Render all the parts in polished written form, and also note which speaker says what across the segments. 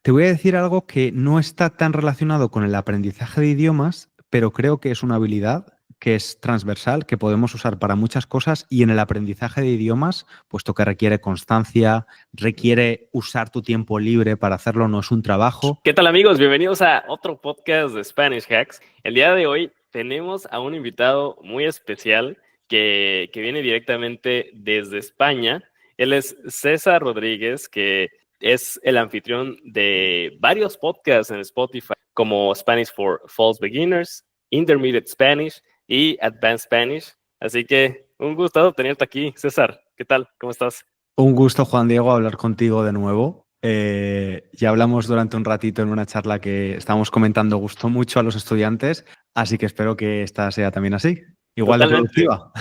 Speaker 1: Te voy a decir algo que no está tan relacionado con el aprendizaje de idiomas, pero creo que es una habilidad que es transversal, que podemos usar para muchas cosas y en el aprendizaje de idiomas, puesto que requiere constancia, requiere usar tu tiempo libre para hacerlo, no es un trabajo.
Speaker 2: ¿Qué tal, amigos? Bienvenidos a otro podcast de Spanish Hacks. El día de hoy tenemos a un invitado muy especial que viene directamente desde España. Él es César Rodríguez, que es el anfitrión de varios podcasts en Spotify, como Spanish for False Beginners, Intermediate Spanish y Advanced Spanish. Así que un gusto tenerte aquí, César. ¿Qué tal? ¿Cómo estás?
Speaker 1: Un gusto, Juan Diego, hablar contigo de nuevo. Ya hablamos durante un ratito en una charla que estábamos comentando, gustó mucho a los estudiantes, así que espero que esta sea también así, igual de
Speaker 2: Totalmente.
Speaker 1: productiva.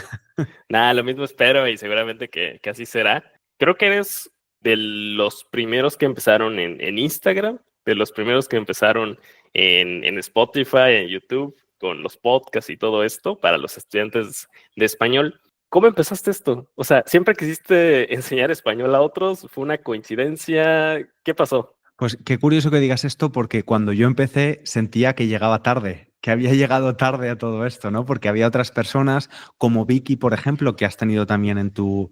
Speaker 2: Nada, lo mismo espero y seguramente que así será. Creo que eres de los primeros que empezaron en Instagram, de los primeros que empezaron en Spotify, en YouTube, con los podcasts y todo esto para los estudiantes de español. ¿Cómo empezaste esto? O sea, ¿siempre quisiste enseñar español a otros? ¿Fue una coincidencia? ¿Qué pasó?
Speaker 1: Pues qué curioso que digas esto porque cuando yo empecé sentía que llegaba tarde, que había llegado tarde a todo esto, ¿no? Porque había otras personas como Vicky, por ejemplo, que has tenido también en tu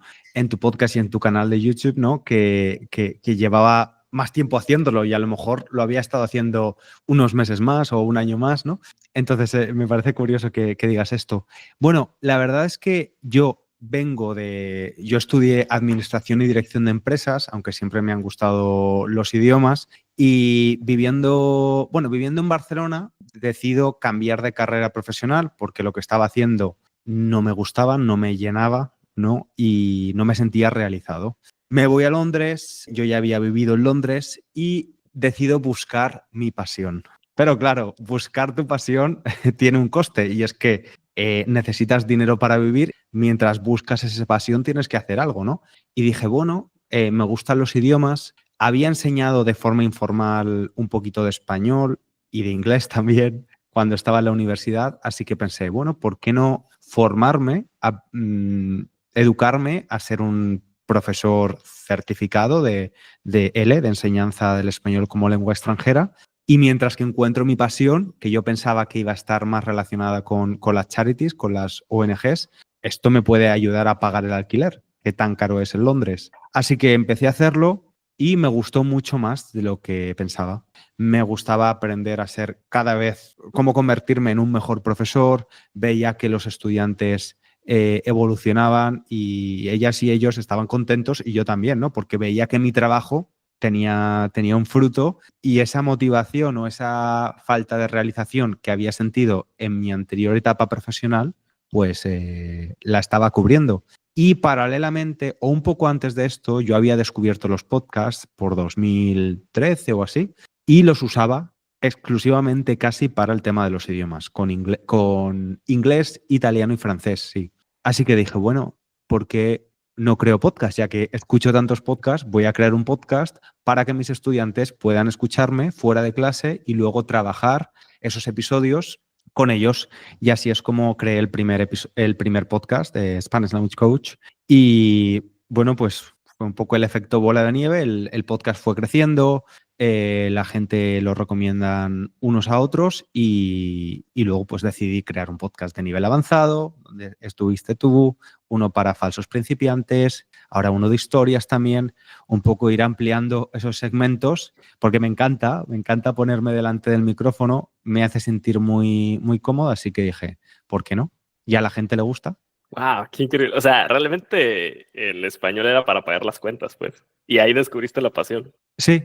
Speaker 1: podcast y en tu canal de YouTube, ¿no? Que llevaba más tiempo haciéndolo y a lo mejor lo había estado haciendo unos meses más o un año más, ¿no? Entonces me parece curioso que digas esto. Bueno, la verdad es que yo estudié Administración y Dirección de Empresas, aunque siempre me han gustado los idiomas, y viviendo en Barcelona, decido cambiar de carrera profesional porque lo que estaba haciendo no me gustaba, no me llenaba, ¿no? Y no me sentía realizado. Me voy a Londres, yo ya había vivido en Londres y decido buscar mi pasión. Pero claro, buscar tu pasión tiene un coste y es que necesitas dinero para vivir, mientras buscas esa pasión tienes que hacer algo, ¿no? Y dije, bueno, me gustan los idiomas, había enseñado de forma informal un poquito de español y de inglés también cuando estaba en la universidad, así que pensé, bueno, ¿por qué no formarme, educarme a ser un profesor certificado de ELE, de enseñanza del español como lengua extranjera? Y mientras que encuentro mi pasión, que yo pensaba que iba a estar más relacionada con las charities, con las ONGs, esto me puede ayudar a pagar el alquiler, que tan caro es en Londres. Así que empecé a hacerlo y me gustó mucho más de lo que pensaba. Me gustaba aprender a ser cada vez, cómo convertirme en un mejor profesor, veía que los estudiantes evolucionaban y ellas y ellos estaban contentos y yo también, ¿no? Porque veía que mi trabajo tenía un fruto y esa motivación o esa falta de realización que había sentido en mi anterior etapa profesional, pues la estaba cubriendo. Y paralelamente, o un poco antes de esto, yo había descubierto los podcasts por 2013 o así, y los usaba exclusivamente casi para el tema de los idiomas, con inglés, italiano y francés, sí. Así que dije, bueno, ¿por qué no creo podcast? Ya que escucho tantos podcasts, voy a crear un podcast para que mis estudiantes puedan escucharme fuera de clase y luego trabajar esos episodios con ellos. Y así es como creé el primer podcast de Spanish Language Coach. Y bueno, pues fue un poco el efecto bola de nieve. El podcast fue creciendo, la gente lo recomiendan unos a otros y luego pues decidí crear un podcast de nivel avanzado, donde estuviste tú, uno para falsos principiantes, ahora uno de historias también, un poco ir ampliando esos segmentos, porque me encanta ponerme delante del micrófono, me hace sentir muy, muy cómodo, así que dije, ¿por qué no? ¿Y a la gente le gusta?
Speaker 2: Wow, qué increíble. O sea, realmente el español era para pagar las cuentas, pues. Y ahí descubriste la pasión.
Speaker 1: Sí,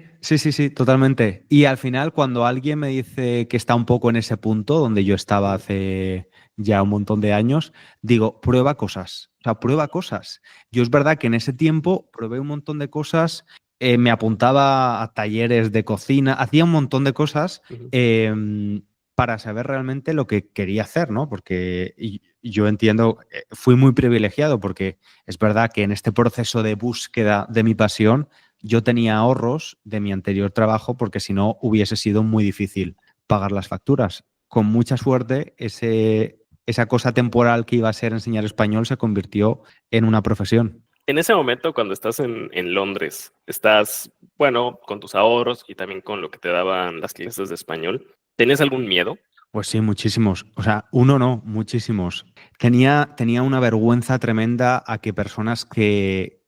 Speaker 1: totalmente. Y al final, cuando alguien me dice que está un poco en ese punto donde yo estaba hace ya un montón de años, digo, prueba cosas. O sea, prueba cosas. Yo es verdad que en ese tiempo probé un montón de cosas, me apuntaba a talleres de cocina, hacía un montón de cosas
Speaker 2: Ujú.
Speaker 1: para saber realmente lo que quería hacer, ¿no? Porque yo entiendo, fui muy privilegiado porque es verdad que en este proceso de búsqueda de mi pasión, yo tenía ahorros de mi anterior trabajo porque si no hubiese sido muy difícil pagar las facturas. Con mucha suerte, esa cosa temporal que iba a ser enseñar español se convirtió en una profesión.
Speaker 2: En ese momento, cuando estás en Londres, estás, bueno, con tus ahorros y también con lo que te daban las clases de español, ¿tenías algún miedo?
Speaker 1: Pues sí, muchísimos. O sea, uno no, muchísimos. Tenía una vergüenza tremenda a que personas que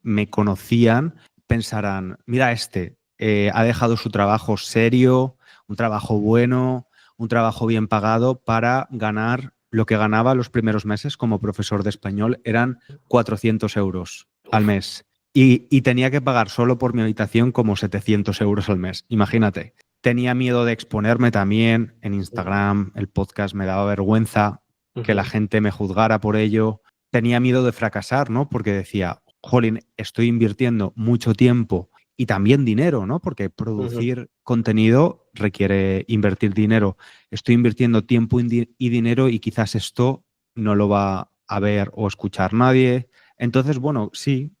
Speaker 1: me conocían pensaran, mira, ha dejado su trabajo serio, un trabajo bueno, un trabajo bien pagado para ganar lo que ganaba los primeros meses como profesor de español, eran 400 euros al
Speaker 2: Uf.
Speaker 1: mes. Y tenía que pagar solo por mi habitación como 700 euros al mes. Imagínate. Tenía miedo de exponerme también en Instagram, el podcast me daba vergüenza que la
Speaker 2: Ujú,
Speaker 1: gente me juzgara por ello. Tenía miedo de fracasar, ¿no? Porque decía, jolín, estoy invirtiendo mucho tiempo y también dinero, ¿no? Porque
Speaker 2: ujú,
Speaker 1: producir contenido requiere invertir dinero. Estoy invirtiendo tiempo y dinero y quizás esto no lo va a ver o escuchar nadie. Entonces, bueno, sí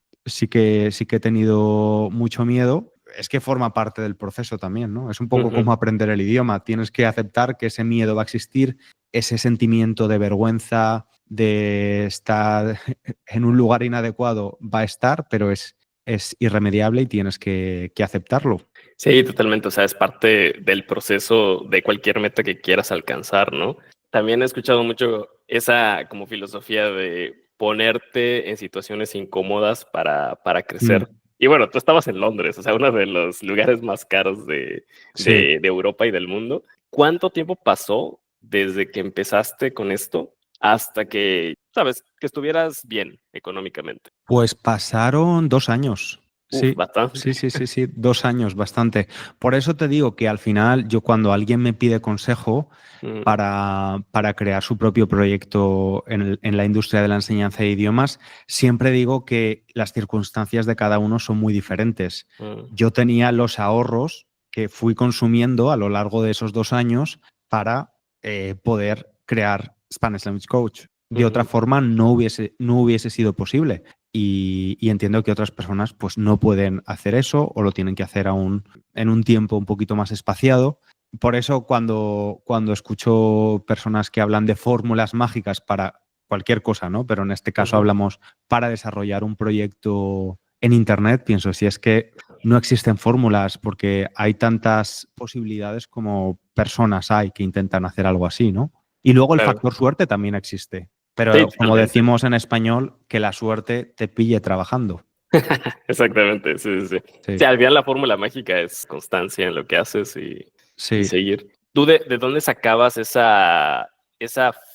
Speaker 1: que he tenido mucho miedo. Es que forma parte del proceso también, ¿no? Es un poco
Speaker 2: ujú.
Speaker 1: como aprender el idioma. Tienes que aceptar que ese miedo va a existir, ese sentimiento de vergüenza, de estar en un lugar inadecuado va a estar, pero es irremediable y tienes que aceptarlo.
Speaker 2: Sí, totalmente. O sea, es parte del proceso de cualquier meta que quieras alcanzar, ¿no? También he escuchado mucho esa como filosofía de ponerte en situaciones incómodas para
Speaker 1: Mm,
Speaker 2: crecer. Y bueno, tú estabas en Londres, o sea, uno de los lugares más caros
Speaker 1: sí.
Speaker 2: de Europa y del mundo. ¿Cuánto tiempo pasó desde que empezaste con esto hasta que, sabes, que estuvieras bien económicamente?
Speaker 1: Pues pasaron 2 años.
Speaker 2: Uf,
Speaker 1: Sí,
Speaker 2: bastante.
Speaker 1: sí, 2 años, bastante. Por eso te digo que al final, yo cuando alguien me pide consejo
Speaker 2: Mm,
Speaker 1: para crear su propio proyecto en la industria de la enseñanza de idiomas, siempre digo que las circunstancias de cada uno son muy diferentes.
Speaker 2: mm,
Speaker 1: Yo tenía los ahorros que fui consumiendo a lo largo de esos 2 años para poder crear Spanish Language Coach. De otra
Speaker 2: ujú.
Speaker 1: forma, no hubiese sido posible. Y entiendo que otras personas pues no pueden hacer eso o lo tienen que hacer aún en un tiempo un poquito más espaciado. Por eso cuando escucho personas que hablan de fórmulas mágicas para cualquier cosa, ¿no? Pero en este caso
Speaker 2: Ujú.
Speaker 1: hablamos para desarrollar un proyecto en Internet, pienso, si es que no existen fórmulas porque hay tantas posibilidades como personas hay que intentan hacer algo así, ¿no? Y luego el
Speaker 2: Claro.
Speaker 1: factor suerte también existe.
Speaker 2: Sí,
Speaker 1: Pero como
Speaker 2: totalmente.
Speaker 1: decimos en español, que la suerte te pille trabajando.
Speaker 2: Exactamente, sí, sí, sí. Sí,
Speaker 1: Sí,
Speaker 2: al final la fórmula mágica es constancia en lo que haces y
Speaker 1: sí.
Speaker 2: seguir. ¿Tú de dónde sacabas esa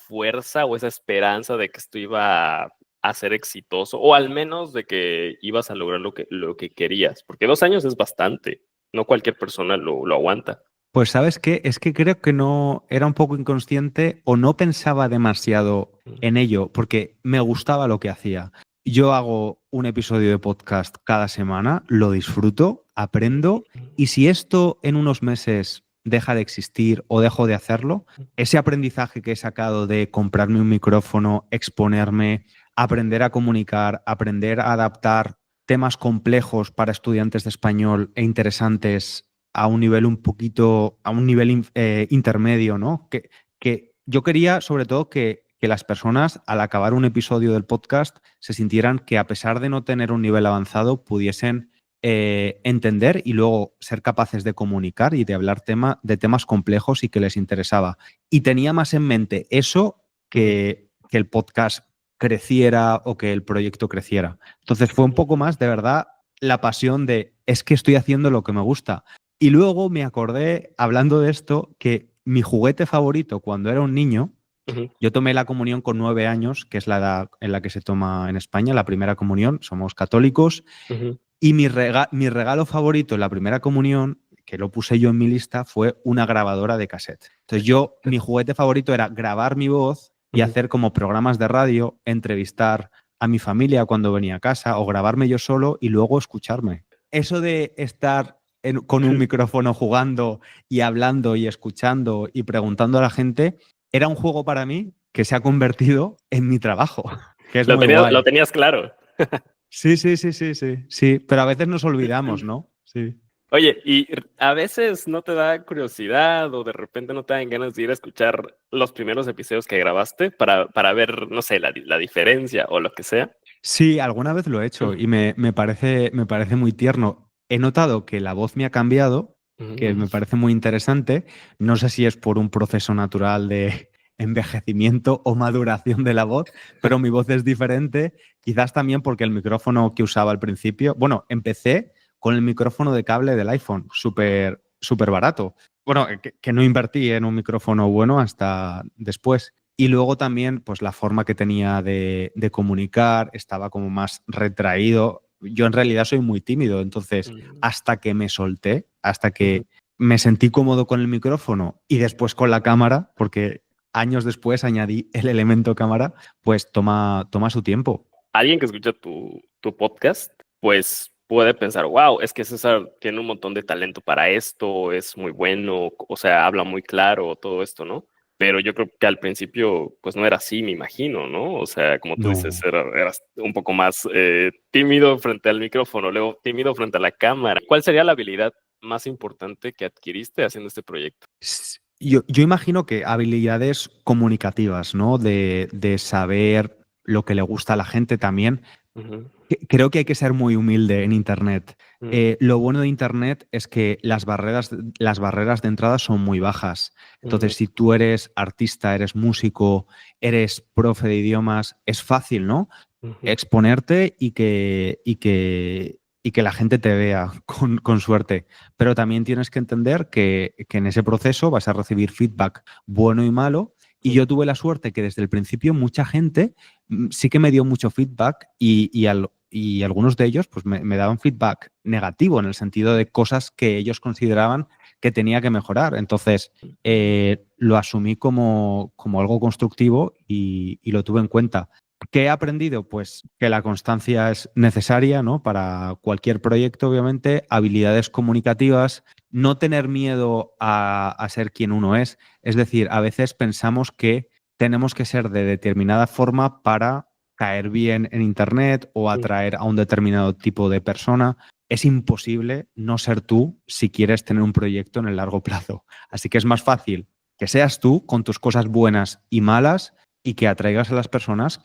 Speaker 2: fuerza o esa esperanza de que esto iba a ser exitoso? O al menos de que ibas a lograr lo que querías. Porque 2 años es bastante. No cualquier persona lo aguanta.
Speaker 1: Pues ¿sabes qué? Es que creo que no era un poco inconsciente o no pensaba demasiado
Speaker 2: Mm,
Speaker 1: en ello porque me gustaba lo que hacía. Yo hago un episodio de podcast cada semana, lo disfruto, aprendo y si esto en unos meses deja de existir o dejo de hacerlo, ese aprendizaje que he sacado de comprarme un micrófono, exponerme, aprender a comunicar, aprender a adaptar temas complejos para estudiantes de español e interesantes a un nivel un poquito, a un nivel intermedio, ¿no? Que yo quería sobre todo que las personas al acabar un episodio del podcast se sintieran que a pesar de no tener un nivel avanzado pudiesen entender y luego ser capaces de comunicar y de hablar de temas complejos y que les interesaba. Y tenía más en mente eso
Speaker 2: mm,
Speaker 1: que el podcast creciera o que el proyecto creciera. Entonces fue un poco más de verdad la pasión de es que estoy haciendo lo que me gusta. Y luego me acordé, hablando de esto, que mi juguete favorito cuando era un niño,
Speaker 2: ujú,
Speaker 1: yo tomé la comunión con 9 años, que es la edad en la que se toma en España, la primera comunión, somos católicos,
Speaker 2: ujú.
Speaker 1: y mi regalo favorito en la primera comunión, que lo puse yo en mi lista, fue una grabadora de cassette. Entonces mi juguete favorito era grabar mi voz y
Speaker 2: Ujú.
Speaker 1: hacer como programas de radio, entrevistar a mi familia cuando venía a casa o grabarme yo solo y luego escucharme. Eso de estar con un micrófono jugando y hablando y escuchando y preguntando a la gente, era un juego para mí que se ha convertido en mi trabajo, que es muy
Speaker 2: Lo
Speaker 1: guay.
Speaker 2: tenías claro.
Speaker 1: Sí, pero a veces nos olvidamos, ¿no? Sí.
Speaker 2: Oye, ¿y a veces no te da curiosidad o de repente no te dan ganas de ir a escuchar los primeros episodios que grabaste para ver, no sé, la diferencia o lo que sea?
Speaker 1: Sí, alguna vez lo he hecho y me parece muy tierno. He notado que la voz me ha cambiado, que me parece muy interesante. No sé si es por un proceso natural de envejecimiento o maduración de la voz, pero mi voz es diferente. Quizás también porque el micrófono que usaba al principio, bueno, empecé con el micrófono de cable del iPhone, súper barato. Bueno, que no invertí en un micrófono bueno hasta después. Y luego también, pues la forma que tenía de comunicar estaba como más retraído. Yo en realidad soy muy tímido, entonces hasta que me solté, hasta que me sentí cómodo con el micrófono y después con la cámara, porque años después añadí el elemento cámara, pues toma su tiempo.
Speaker 2: Alguien que escucha tu podcast, pues puede pensar, wow, es que César tiene un montón de talento para esto, es muy bueno, o sea, habla muy claro, todo esto, ¿no? Pero yo creo que al principio, pues no era así, me imagino, ¿no? O sea, como tú dices,
Speaker 1: No.
Speaker 2: eras un poco más tímido frente al micrófono, luego tímido frente a la cámara. ¿Cuál sería la habilidad más importante que adquiriste haciendo este proyecto?
Speaker 1: Yo imagino que habilidades comunicativas, ¿no? De saber lo que le gusta a la gente también.
Speaker 2: Ujú,
Speaker 1: Creo que hay que ser muy humilde en Internet.
Speaker 2: ujú,
Speaker 1: Lo bueno de Internet es que las barreras de entrada son muy bajas.
Speaker 2: ujú,
Speaker 1: Entonces, si tú eres artista, eres músico, eres profe de idiomas, es fácil, ¿no?
Speaker 2: ujú,
Speaker 1: Exponerte y que la gente te vea con suerte. Pero también tienes que entender que en ese proceso vas a recibir feedback bueno y malo. Y yo tuve la suerte que desde el principio mucha gente sí que me dio mucho feedback y algunos de ellos pues me daban feedback negativo en el sentido de cosas que ellos consideraban que tenía que mejorar. Entonces, lo asumí como algo constructivo y lo tuve en cuenta. ¿Qué he aprendido? Pues que la constancia es necesaria, ¿no? Para cualquier proyecto, obviamente, habilidades comunicativas, no tener miedo a ser quien uno es. Es decir, a veces pensamos que tenemos que ser de determinada forma para caer bien en Internet o
Speaker 2: ujú.
Speaker 1: atraer a un determinado tipo de persona. Es imposible no ser tú si quieres tener un proyecto en el largo plazo. Así que es más fácil que seas tú con tus cosas buenas y malas y que atraigas a las personas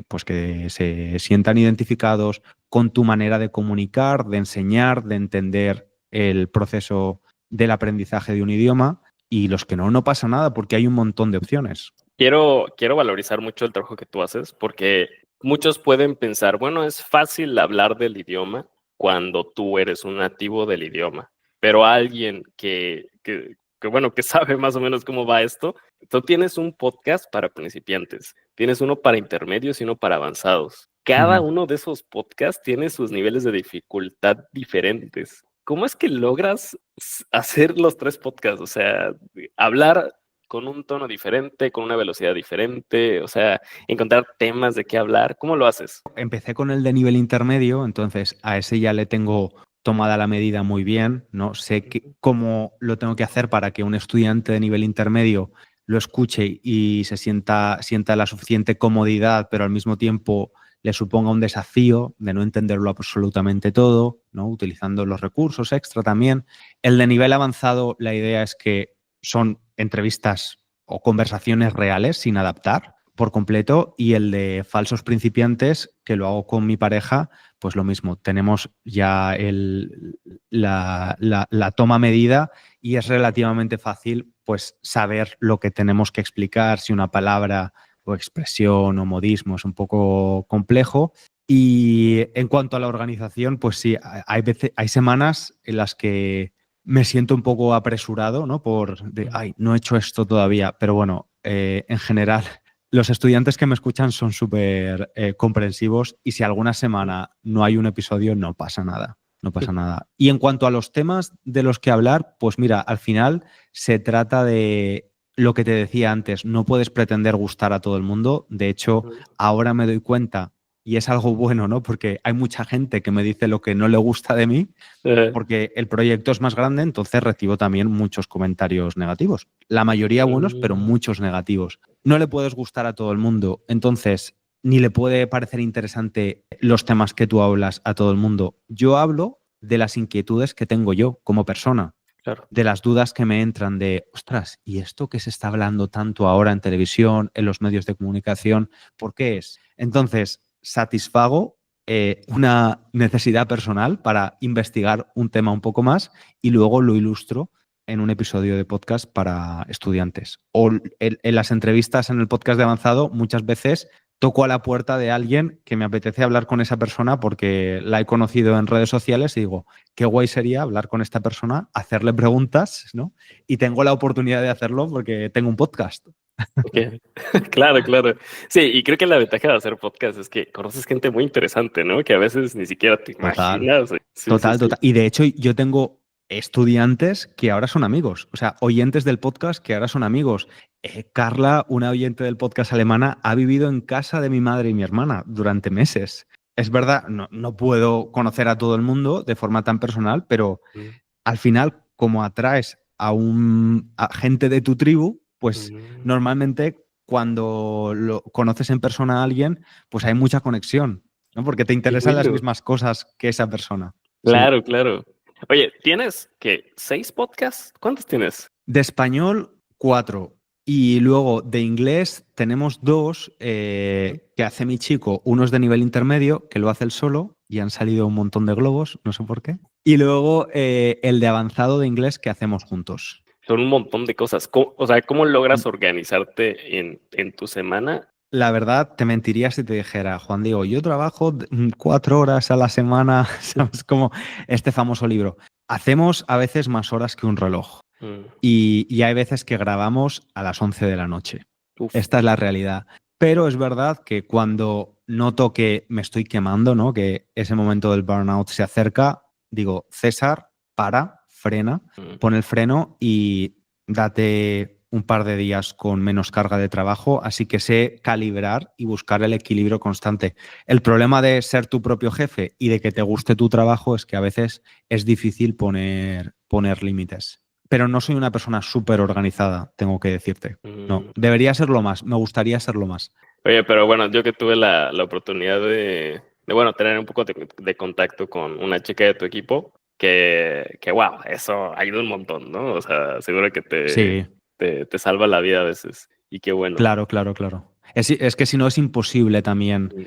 Speaker 1: pues que se sientan identificados con tu manera de comunicar, de enseñar, de entender el proceso del aprendizaje de un idioma y los que no, no pasa nada porque hay un montón de opciones.
Speaker 2: Quiero valorizar mucho el trabajo que tú haces porque muchos pueden pensar, bueno, es fácil hablar del idioma cuando tú eres un nativo del idioma, pero alguien bueno, que sabe más o menos cómo va esto, tú tienes un podcast para principiantes, tienes uno para intermedios y uno para avanzados. Cada
Speaker 1: Ujú.
Speaker 2: uno de esos podcasts tiene sus niveles de dificultad diferentes. ¿Cómo es que logras hacer los tres podcasts? O sea, hablar con un tono diferente, con una velocidad diferente, o sea, encontrar temas de qué hablar. ¿Cómo lo haces?
Speaker 1: Empecé con el de nivel intermedio, entonces a ese ya le tengo tomada la medida muy bien, ¿no? Sé cómo lo tengo que hacer para que un estudiante de nivel intermedio lo escuche y sienta la suficiente comodidad, pero al mismo tiempo le suponga un desafío de no entenderlo absolutamente todo, ¿no? Utilizando los recursos extra también. El de nivel avanzado, la idea es que son entrevistas o conversaciones reales sin adaptar por completo, y el de falsos principiantes, que lo hago con mi pareja, pues lo mismo, tenemos ya la toma medida y es relativamente fácil pues saber lo que tenemos que explicar, si una palabra o expresión o modismo es un poco complejo. Y en cuanto a la organización, pues sí, hay semanas en las que me siento un poco apresurado, ¿no? Ay, no he hecho esto todavía, pero bueno, en general los estudiantes que me escuchan son súper comprensivos y si alguna semana no hay un episodio, no pasa nada. No pasa nada. Y en cuanto a los temas de los que hablar, pues mira, al final se trata de lo que te decía antes, no puedes pretender gustar a todo el mundo. De hecho, ahora me doy cuenta, y es algo bueno, ¿no? Porque hay mucha gente que me dice lo que no le gusta de mí, porque el proyecto es más grande, entonces recibo también muchos comentarios negativos. La mayoría buenos, pero muchos negativos. No le puedes gustar a todo el mundo, entonces ni le puede parecer interesante los temas que tú hablas a todo el mundo. Yo hablo de las inquietudes que tengo yo como persona,
Speaker 2: Claro.
Speaker 1: de las dudas que me entran de, ostras, ¿y esto que se está hablando tanto ahora en televisión, en los medios de comunicación, por qué es? Entonces, satisfago una necesidad personal para investigar un tema un poco más y luego lo ilustro en un episodio de podcast para estudiantes. O en las entrevistas en el podcast de Avanzado, muchas veces toco a la puerta de alguien que me apetece hablar con esa persona porque la he conocido en redes sociales y digo, qué guay sería hablar con esta persona, hacerle preguntas, ¿no? Y tengo la oportunidad de hacerlo porque tengo un podcast.
Speaker 2: Okay. Claro, claro. Sí, y creo que la ventaja de hacer podcast es que conoces gente muy interesante, ¿no? Que a veces ni siquiera te
Speaker 1: Total.
Speaker 2: imaginas. Sí,
Speaker 1: Total,
Speaker 2: sí, sí.
Speaker 1: total. Y de hecho, yo tengo estudiantes que ahora son amigos, o sea, oyentes del podcast que ahora son amigos. Carla, una oyente del podcast alemana, ha vivido en casa de mi madre y mi hermana durante meses. Es verdad, no puedo conocer a todo el mundo de forma tan personal, pero
Speaker 2: Mm,
Speaker 1: al final, como atraes a gente de tu tribu, pues
Speaker 2: mm.
Speaker 1: normalmente cuando lo conoces en persona a alguien, pues hay mucha conexión, ¿no? Porque te
Speaker 2: Qué
Speaker 1: interesan las
Speaker 2: bueno.
Speaker 1: mismas cosas que esa persona. Sí.
Speaker 2: Claro, claro. Oye, ¿tienes qué? ¿6 podcasts? ¿Cuántos tienes?
Speaker 1: De español, 4. Y luego de inglés tenemos 2
Speaker 2: Ujú.
Speaker 1: que hace mi chico. Uno es de nivel intermedio, que lo hace él solo, y han salido un montón de globos, no sé por qué. Y luego el de avanzado de inglés que hacemos juntos.
Speaker 2: Son un montón de cosas. O sea, ¿cómo logras organizarte en tu semana?
Speaker 1: La verdad, te mentiría si te dijera, Juan Diego, yo trabajo 4 horas a la semana, ¿sabes? Como este famoso libro. Hacemos a veces más horas que un reloj.
Speaker 2: Mm,
Speaker 1: Y hay veces que grabamos a las 11 de la noche.
Speaker 2: uf.
Speaker 1: Esta es la realidad. Pero es verdad que cuando noto que me estoy quemando, ¿no? Que ese momento del burnout se acerca, digo, César, frena,
Speaker 2: Mm,
Speaker 1: pon el freno y date un par de días con menos carga de trabajo. Así que sé calibrar y buscar el equilibrio constante. El problema de ser tu propio jefe y de que te guste tu trabajo es que a veces es difícil poner límites. Pero no soy una persona súper organizada, tengo que decirte. No,
Speaker 2: mm.
Speaker 1: debería serlo más, me gustaría serlo más.
Speaker 2: Oye, pero bueno, yo que tuve la oportunidad bueno, tener un poco de contacto con una chica de tu equipo, wow, eso ayuda un montón, ¿no? O sea, seguro que
Speaker 1: Sí,
Speaker 2: te salva la vida a veces. Y qué bueno.
Speaker 1: claro, claro, claro. Es que si no es imposible también,
Speaker 2: Mm,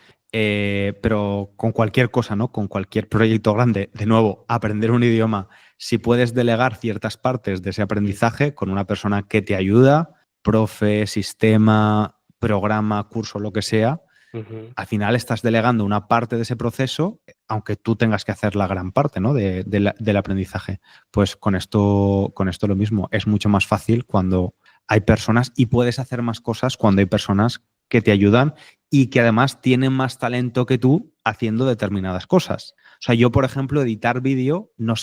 Speaker 1: pero con cualquier cosa, ¿no? Con cualquier proyecto grande, de nuevo, aprender un idioma, si puedes delegar ciertas partes de ese
Speaker 2: mm,
Speaker 1: aprendizaje con una persona que te ayuda, profe, sistema, programa, curso, lo que sea,
Speaker 2: ujú.
Speaker 1: al final estás delegando una parte de ese proceso, aunque tú tengas que hacer la gran parte, ¿no? Del aprendizaje. Pues con esto lo mismo. Es mucho más fácil cuando hay personas y puedes hacer más cosas cuando hay personas que te ayudan y que además tienen más talento que tú haciendo determinadas cosas. O sea, yo, por ejemplo, editar vídeo no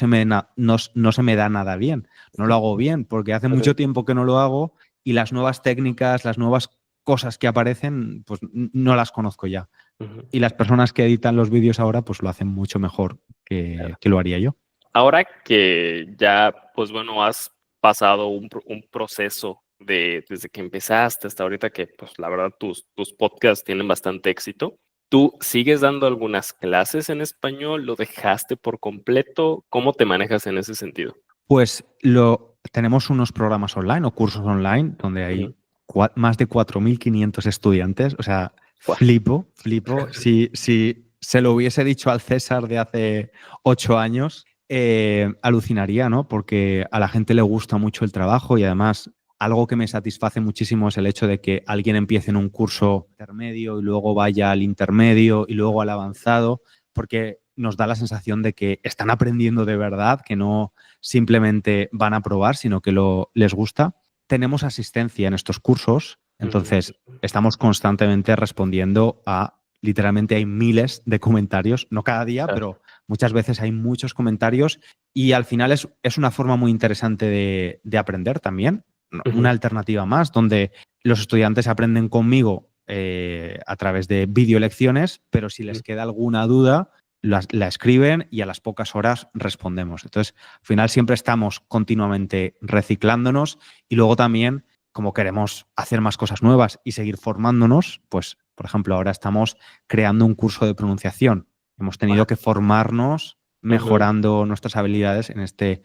Speaker 1: no se me da nada bien. No lo hago bien porque hace
Speaker 2: Ajá.
Speaker 1: mucho tiempo que no lo hago y las nuevas técnicas, las nuevas cosas que aparecen, pues no las conozco ya.
Speaker 2: Ujú.
Speaker 1: Y las personas que editan los vídeos ahora, pues lo hacen mucho mejor que lo haría yo.
Speaker 2: Ahora que ya, pues bueno, has pasado un proceso desde que empezaste hasta ahorita que, pues la verdad, tus podcasts tienen bastante éxito. ¿Tú sigues dando algunas clases en español? ¿Lo dejaste por completo? ¿Cómo te manejas en ese sentido?
Speaker 1: Pues tenemos unos programas online o cursos online donde
Speaker 2: Ujú.
Speaker 1: hay más de 4.500 estudiantes. O sea,
Speaker 2: Guau.
Speaker 1: flipo. Si se lo hubiese dicho al César de hace 8 años, alucinaría, ¿no? Porque a la gente le gusta mucho el trabajo y además algo que me satisface muchísimo es el hecho de que alguien empiece en un curso intermedio y luego vaya al intermedio y luego al avanzado, porque nos da la sensación de que están aprendiendo de verdad, que no simplemente van a probar, sino que les gusta. Tenemos asistencia en estos cursos,
Speaker 2: Ujú.
Speaker 1: entonces estamos constantemente respondiendo literalmente hay miles de comentarios, no cada día,
Speaker 2: Claro.
Speaker 1: pero muchas veces hay muchos comentarios y al final es una forma muy interesante de aprender también, una
Speaker 2: Ujú.
Speaker 1: alternativa más, donde los estudiantes aprenden conmigo a través de videolecciones, pero si les
Speaker 2: Ujú.
Speaker 1: queda alguna duda, la escriben y a las pocas horas respondemos. Entonces, al final siempre estamos continuamente reciclándonos y luego también, como queremos hacer más cosas nuevas y seguir formándonos, pues, por ejemplo, ahora estamos creando un curso de pronunciación. Hemos tenido que formarnos
Speaker 2: Ujú.
Speaker 1: mejorando nuestras habilidades en este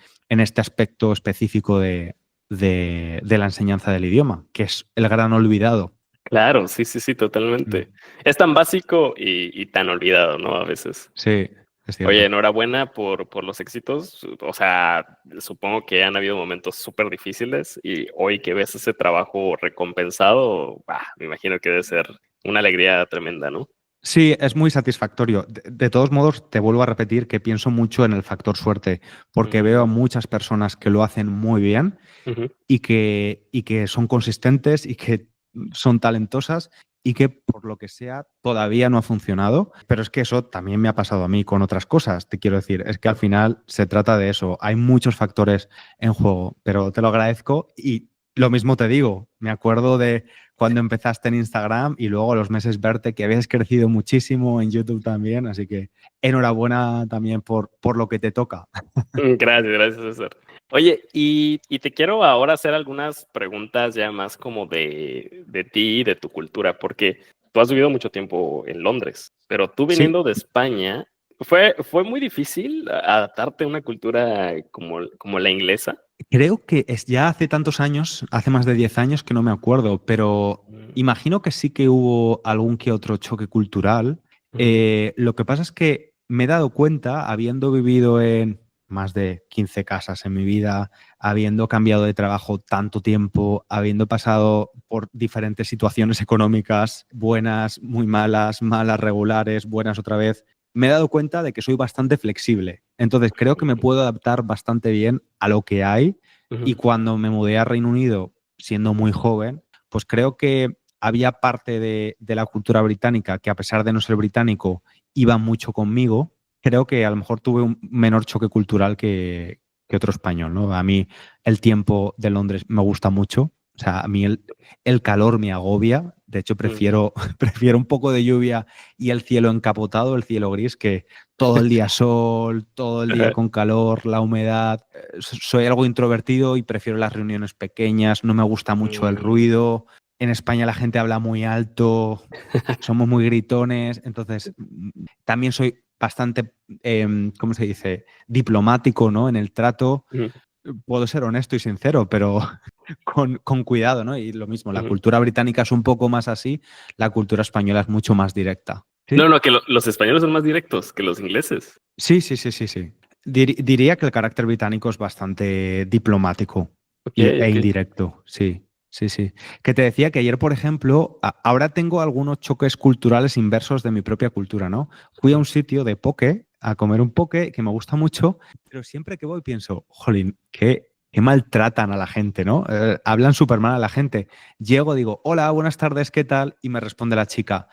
Speaker 1: aspecto específico de la enseñanza del idioma, que es el gran olvidado.
Speaker 2: Claro, sí, sí, sí,
Speaker 1: Mm.
Speaker 2: totalmente. Es tan básico y tan olvidado, ¿no? A veces.
Speaker 1: Sí, es
Speaker 2: Oye,
Speaker 1: cierto.
Speaker 2: enhorabuena por los éxitos. O sea, supongo que han habido momentos súper difíciles y hoy que ves ese trabajo recompensado, me imagino que debe ser una alegría tremenda, ¿no?
Speaker 1: Sí, es muy satisfactorio. De todos modos, te vuelvo a repetir que pienso mucho en el factor suerte, porque veo a
Speaker 2: Mm,
Speaker 1: muchas personas que lo hacen muy bien
Speaker 2: ujú,
Speaker 1: y que son consistentes y que son talentosas y que por lo que sea todavía no ha funcionado. Pero es que eso también me ha pasado a mí con otras cosas, te quiero decir. Es que al final se trata de eso. Hay muchos factores en juego, pero te lo agradezco y lo mismo te digo. Me acuerdo de cuando empezaste en Instagram y luego a los meses verte que habías crecido muchísimo en YouTube también. Así que enhorabuena también por lo que te toca.
Speaker 2: Gracias, gracias, César. Oye, y te quiero ahora hacer algunas preguntas ya más como de ti y de tu cultura, porque tú has vivido mucho tiempo en Londres, pero tú
Speaker 1: Sí,
Speaker 2: viniendo de España, ¿fue muy difícil adaptarte a una cultura como la inglesa?
Speaker 1: creo que es ya hace tantos años, hace más de 10 años que no me acuerdo, pero
Speaker 2: Mm,
Speaker 1: imagino que sí que hubo algún que otro choque cultural.
Speaker 2: ujú,
Speaker 1: Lo que pasa es que me he dado cuenta, habiendo vivido en más de 15 casas en mi vida, habiendo cambiado de trabajo tanto tiempo, habiendo pasado por diferentes situaciones económicas, buenas, muy malas, malas, regulares, buenas otra vez, me he dado cuenta de que soy bastante flexible. Entonces creo que me puedo adaptar bastante bien a lo que hay
Speaker 2: ujú,
Speaker 1: y cuando me mudé a Reino Unido, siendo muy joven, pues creo que había parte de la cultura británica que a pesar de no ser británico, iba mucho conmigo. Creo que a lo mejor tuve un menor choque cultural que otro español, ¿no? A mí el tiempo de Londres me gusta mucho. O sea, a mí el calor me agobia. De hecho,
Speaker 2: mm,
Speaker 1: prefiero un poco de lluvia y el cielo encapotado, el cielo gris, que todo el día sol, todo el día
Speaker 2: ajá,
Speaker 1: con calor, la humedad. Soy algo introvertido y prefiero las reuniones pequeñas, no me gusta mucho el
Speaker 2: mm,
Speaker 1: ruido. En España la gente habla muy alto, somos muy gritones, entonces también soy bastante, ¿cómo se dice?, diplomático, ¿no? En el trato.
Speaker 2: ujú,
Speaker 1: Puedo ser honesto y sincero, pero con cuidado, ¿no? Y lo mismo, la
Speaker 2: ujú.
Speaker 1: cultura británica es un poco más así, la cultura española es mucho más directa.
Speaker 2: No,
Speaker 1: ¿Sí?
Speaker 2: no, que los españoles son más directos que los ingleses.
Speaker 1: Sí, sí, sí, sí, sí. Diría que el carácter británico es bastante diplomático
Speaker 2: Ok,
Speaker 1: e
Speaker 2: ok.
Speaker 1: indirecto, sí, sí, sí. Que te decía que ayer, por ejemplo, ahora tengo algunos choques culturales inversos de mi propia cultura, ¿no? Fui a un sitio de poke, a comer un poke, que me gusta mucho, pero siempre que voy pienso, jolín, qué maltratan a la gente, ¿no? Hablan súper mal a la gente. Llego, digo, hola, buenas tardes, ¿qué tal? Y me responde la chica.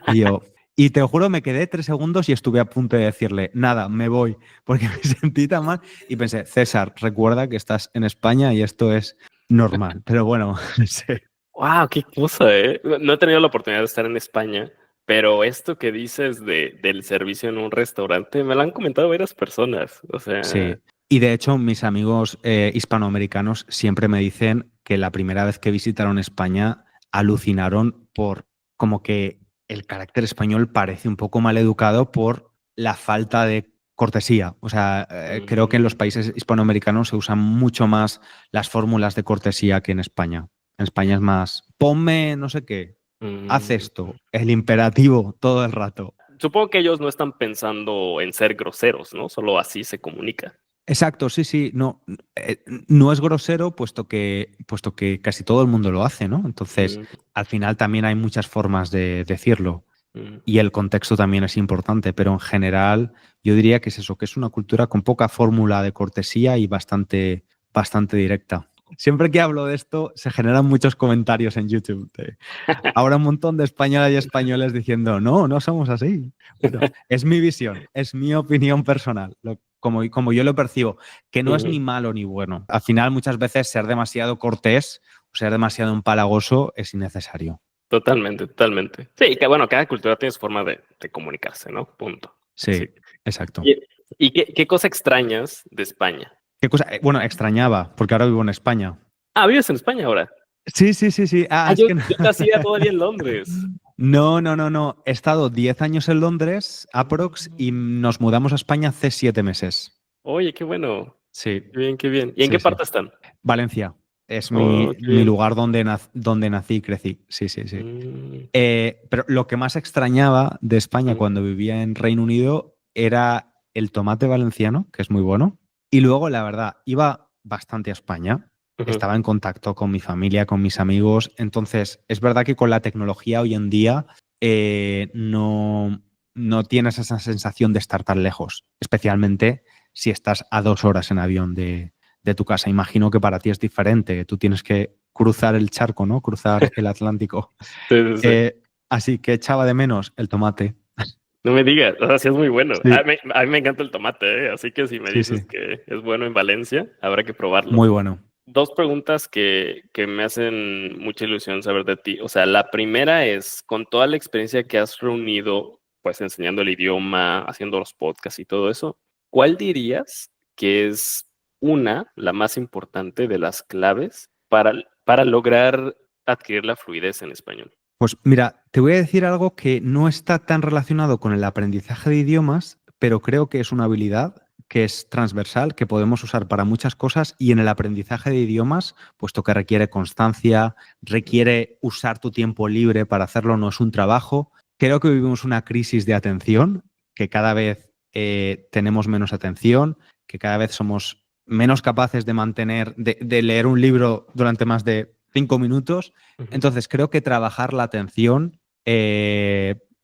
Speaker 1: Y yo, y te juro, me quedé 3 segundos y estuve a punto de decirle, nada, me voy, porque me sentí tan mal. Y pensé, César, recuerda que estás en España y esto es normal. Pero bueno, sí.
Speaker 2: Wow, qué cosa, ¿eh? No he tenido la oportunidad de estar en España, pero esto que dices del servicio en un restaurante me lo han comentado varias personas. O sea,
Speaker 1: Sí. Y de hecho, mis amigos hispanoamericanos siempre me dicen que la primera vez que visitaron España alucinaron por como que el carácter español parece un poco mal educado por la falta de cortesía. O sea, creo que en los
Speaker 2: mm,
Speaker 1: países hispanoamericanos se usan mucho más las fórmulas de cortesía que en España. En España es más, ponme no sé qué, haz
Speaker 2: mm.
Speaker 1: esto, el imperativo todo el rato.
Speaker 2: Supongo que ellos no están pensando en ser groseros, ¿no? Solo así se comunica.
Speaker 1: Exacto, sí, sí, no, no es grosero puesto que casi todo el mundo lo hace, ¿no? Entonces,
Speaker 2: Mm,
Speaker 1: al final también hay muchas formas de decirlo
Speaker 2: mm.
Speaker 1: y el contexto también es importante, pero en general yo diría que es eso, que es una cultura con poca fórmula de cortesía y bastante, bastante directa. Siempre que hablo de esto, se generan muchos comentarios en YouTube. Ahora un montón de españolas y españoles diciendo, no, no somos así. Bueno, es mi visión, es mi opinión personal, como yo lo percibo, que no es
Speaker 2: Ujú.
Speaker 1: ni malo ni bueno. Al final, muchas veces ser demasiado cortés o ser demasiado empalagoso es innecesario.
Speaker 2: Totalmente, totalmente. Sí, que bueno, cada cultura tiene su forma de comunicarse, ¿no? Punto. Sí.
Speaker 1: Sí, exacto.
Speaker 2: ¿Y qué cosa extrañas de España?
Speaker 1: ¿Qué cosa? Bueno, extrañaba, porque ahora vivo en España.
Speaker 2: Ah, vives en España ahora.
Speaker 1: Sí, sí, sí, sí.
Speaker 2: Ah,
Speaker 1: Es que no.
Speaker 2: yo te hacía todavía en Londres.
Speaker 1: No, no, no, no. He estado 10 años en Londres, aprox, y
Speaker 2: Mm.
Speaker 1: nos mudamos a España hace 7 meses.
Speaker 2: Oye, qué bueno.
Speaker 1: Sí,
Speaker 2: Qué bien, qué bien. ¿Y en qué
Speaker 1: sí, sí.
Speaker 2: parte están?
Speaker 1: Valencia. Es
Speaker 2: Oh, qué
Speaker 1: mi
Speaker 2: bien.
Speaker 1: lugar donde nací y crecí. Sí, sí, sí.
Speaker 2: Mm,
Speaker 1: Pero lo que más extrañaba de España
Speaker 2: ujú,
Speaker 1: cuando vivía en Reino Unido era el tomate valenciano, que es muy bueno. Y luego, la verdad, iba bastante a España.
Speaker 2: ujú.
Speaker 1: Estaba en contacto con mi familia, con mis amigos. Entonces, es verdad que con la tecnología hoy en día no tienes esa sensación de estar tan lejos, especialmente si estás a 2 horas en avión de tu casa. Imagino que para ti es diferente. Tú tienes que cruzar el charco, ¿no? Cruzar el Atlántico.
Speaker 2: Sí, sí, sí.
Speaker 1: Así que echaba de menos el tomate.
Speaker 2: No me digas, o sea, sí es muy bueno.
Speaker 1: Sí,
Speaker 2: A mí me encanta el tomate, ¿eh? Así que si me
Speaker 1: sí,
Speaker 2: dices
Speaker 1: sí.
Speaker 2: que es bueno en Valencia, habrá que probarlo.
Speaker 1: Muy bueno.
Speaker 2: Dos preguntas que me hacen mucha ilusión saber de ti. O sea, la primera es, con toda la experiencia que has reunido, pues enseñando el idioma, haciendo los podcasts y todo eso, ¿cuál dirías que es la más importante de las claves para lograr adquirir la fluidez en español?
Speaker 1: Pues mira, te voy a decir algo que no está tan relacionado con el aprendizaje de idiomas, pero creo que es una habilidad que es transversal, que podemos usar para muchas cosas y en el aprendizaje de idiomas, puesto que requiere constancia, requiere usar tu tiempo libre para hacerlo, no es un trabajo. Creo que vivimos una crisis de atención, que cada vez tenemos menos atención, que cada vez somos menos capaces de mantener, de leer un libro durante más de 5 minutos.
Speaker 2: Ujú,
Speaker 1: Entonces, creo que trabajar la atención,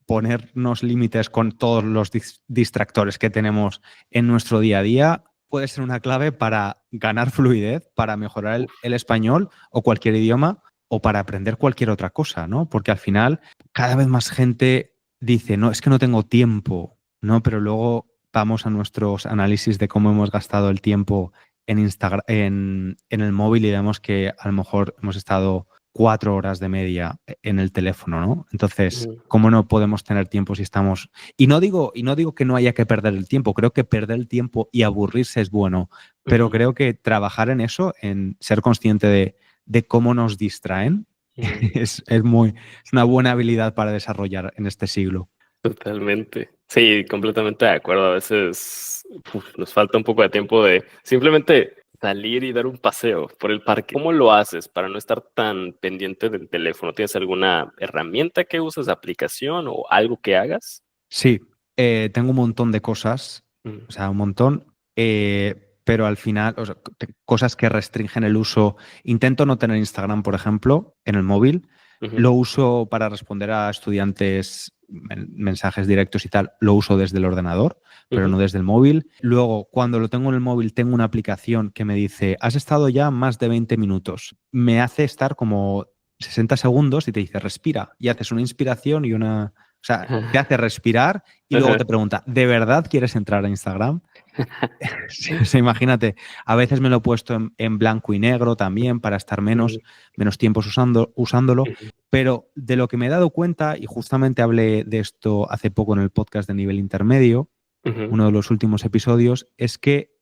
Speaker 1: ponernos límites con todos los distractores que tenemos en nuestro día a día, puede ser una clave para ganar fluidez, para mejorar
Speaker 2: uf,
Speaker 1: el español o cualquier idioma o para aprender cualquier otra cosa, ¿no? Porque al final cada vez más gente dice, no, es que no tengo tiempo, ¿no? Pero luego vamos a nuestros análisis de cómo hemos gastado el tiempo en Instagram, en el móvil y vemos que a lo mejor hemos estado 4 horas de media en el teléfono, ¿no? Entonces,
Speaker 2: ujú,
Speaker 1: ¿cómo no podemos tener tiempo si estamos... y no digo que no haya que perder el tiempo, creo que perder el tiempo y aburrirse es bueno, pero
Speaker 2: ujú,
Speaker 1: creo que trabajar en eso, en ser consciente de cómo nos distraen,
Speaker 2: ujú.
Speaker 1: es una buena habilidad para desarrollar en este siglo.
Speaker 2: Totalmente. Sí, completamente de acuerdo. A veces nos falta un poco de tiempo de simplemente salir y dar un paseo por el parque. ¿Cómo lo haces para no estar tan pendiente del teléfono? ¿Tienes alguna herramienta que uses, aplicación o algo que hagas?
Speaker 1: Sí, tengo un montón de cosas,
Speaker 2: Mm,
Speaker 1: o sea, un montón, pero al final, o sea, cosas que restringen el uso. Intento no tener Instagram, por ejemplo, en el móvil.
Speaker 2: ujú,
Speaker 1: Lo uso para responder a estudiantes mensajes directos y tal, lo uso desde el ordenador, pero
Speaker 2: ujú,
Speaker 1: no desde el móvil. Luego, cuando lo tengo en el móvil, tengo una aplicación que me dice, has estado ya más de 20 minutos. Me hace estar como 60 segundos y te dice, respira, y haces una inspiración y una... O sea, te hace respirar y luego te
Speaker 2: ajá,
Speaker 1: pregunta, ¿de verdad quieres entrar a Instagram? Sí, o sea, imagínate, a veces me lo he puesto en blanco y negro también para estar
Speaker 2: ujú,
Speaker 1: menos tiempos usándolo,
Speaker 2: ujú,
Speaker 1: pero de lo que me he dado cuenta, y justamente hablé de esto hace poco en el podcast de nivel intermedio,
Speaker 2: ujú,
Speaker 1: uno de los últimos episodios, es que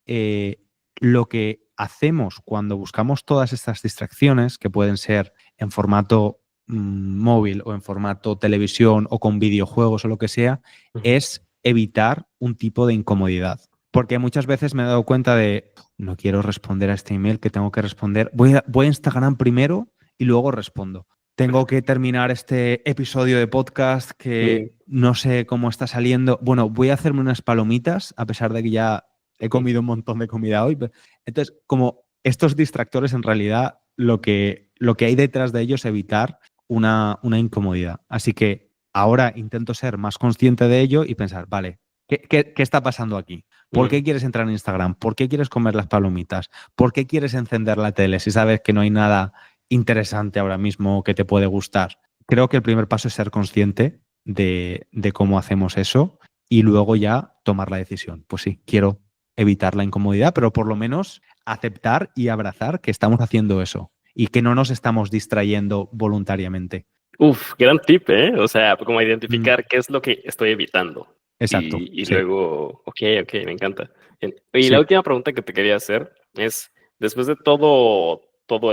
Speaker 1: lo que hacemos cuando buscamos todas estas distracciones, que pueden ser en formato móvil o en formato televisión o con videojuegos o lo que sea,
Speaker 2: ujú.
Speaker 1: es evitar un tipo de incomodidad. Porque muchas veces me he dado cuenta de, no quiero responder a este email que tengo que responder, voy a Instagram primero y luego respondo. Tengo que terminar este episodio de podcast
Speaker 2: Mm,
Speaker 1: que no sé cómo está saliendo. Bueno, voy a hacerme unas palomitas, a pesar de que ya he
Speaker 2: ujú,
Speaker 1: comido un montón de comida hoy. Entonces, como estos distractores, en realidad, lo que hay detrás de ellos es evitar una incomodidad. Así que ahora intento ser más consciente de ello y pensar, vale, ¿qué está pasando aquí? ¿Por
Speaker 2: mm.
Speaker 1: qué quieres entrar en Instagram? ¿Por qué quieres comer las palomitas? ¿Por qué quieres encender la tele si sabes que no hay nada interesante ahora mismo que te puede gustar? Creo que el primer paso es ser consciente de cómo hacemos eso y luego ya tomar la decisión. Pues sí, quiero evitar la incomodidad, pero por lo menos aceptar y abrazar que estamos haciendo eso y que no nos estamos distrayendo voluntariamente.
Speaker 2: Uf, gran tip, ¿eh? O sea, como
Speaker 1: Mm,
Speaker 2: identificar qué es lo que estoy evitando.
Speaker 1: exacto,
Speaker 2: Y
Speaker 1: sí,
Speaker 2: luego, ok, me encanta. Bien. Y la
Speaker 1: sí.
Speaker 2: última pregunta que te quería hacer es, después de todo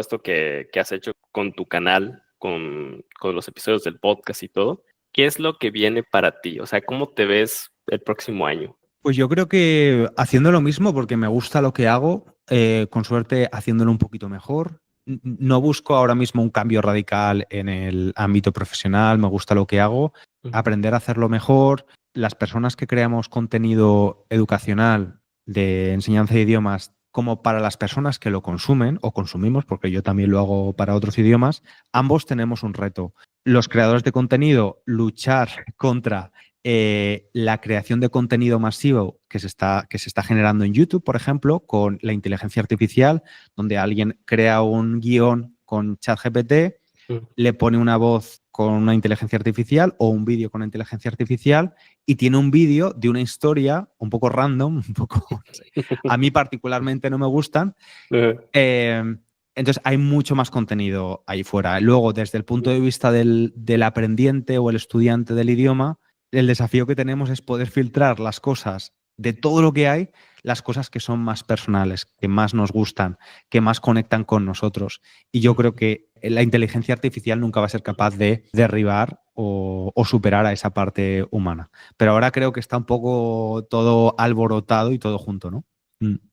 Speaker 2: esto que has hecho con tu canal, con los episodios del podcast y todo, ¿qué es lo que viene para ti? O sea, ¿cómo te ves el próximo año?
Speaker 1: Pues yo creo que haciendo lo mismo, porque me gusta lo que hago, con suerte haciéndolo un poquito mejor, no busco ahora mismo un cambio radical en el ámbito profesional, me gusta lo que hago, aprender a hacerlo mejor. Las personas que creamos contenido educacional de enseñanza de idiomas, como para las personas que lo consumen o consumimos, porque yo también lo hago para otros idiomas, ambos tenemos un reto. Los creadores de contenido, luchar contra la creación de contenido masivo que se está generando en YouTube, por ejemplo, con la inteligencia artificial, donde alguien crea un guión con ChatGPT, le pone una voz con una inteligencia artificial o un vídeo con una inteligencia artificial y tiene un vídeo de una historia un poco random, un poco, no sé, a mí particularmente no me gustan. Entonces hay mucho más contenido ahí fuera. Luego, desde el punto de vista del aprendiente o el estudiante del idioma, el desafío que tenemos es poder filtrar las cosas de todo lo que hay, las cosas que son más personales, que más nos gustan, que más conectan con nosotros. Y yo creo que la inteligencia artificial nunca va a ser capaz de derribar o superar a esa parte humana. Pero ahora creo que está un poco todo alborotado y todo junto, ¿no?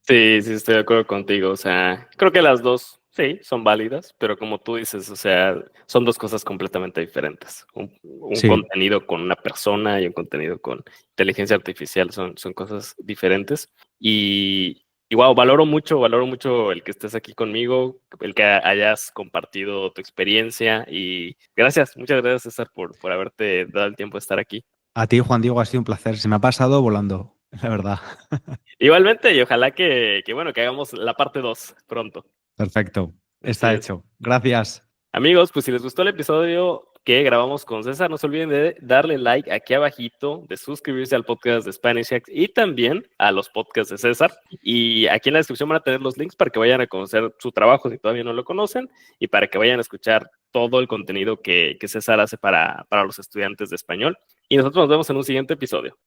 Speaker 2: Sí, sí, estoy de acuerdo contigo. O sea, creo que las dos, sí, son válidas, pero como tú dices, o sea, son dos cosas completamente diferentes. Un
Speaker 1: Sí.
Speaker 2: contenido con una persona y un contenido con inteligencia artificial son cosas diferentes. Y wow, valoro mucho el que estés aquí conmigo, el que hayas compartido tu experiencia y gracias, muchas gracias, César, por haberte dado el tiempo de estar aquí.
Speaker 1: A ti, Juan Diego, ha sido un placer. Se me ha pasado volando, la verdad.
Speaker 2: Igualmente, y ojalá bueno, que hagamos la parte 2 pronto.
Speaker 1: Perfecto.
Speaker 2: Así
Speaker 1: Está
Speaker 2: es.
Speaker 1: hecho. Gracias.
Speaker 2: Amigos, pues si les gustó el episodio que grabamos con César, no se olviden de darle like aquí abajito, de suscribirse al podcast de Spanish Hacks y también a los podcasts de César. Y aquí en la descripción van a tener los links para que vayan a conocer su trabajo si todavía no lo conocen y para que vayan a escuchar todo el contenido que César hace para los estudiantes de español. Y nosotros nos vemos en un siguiente episodio.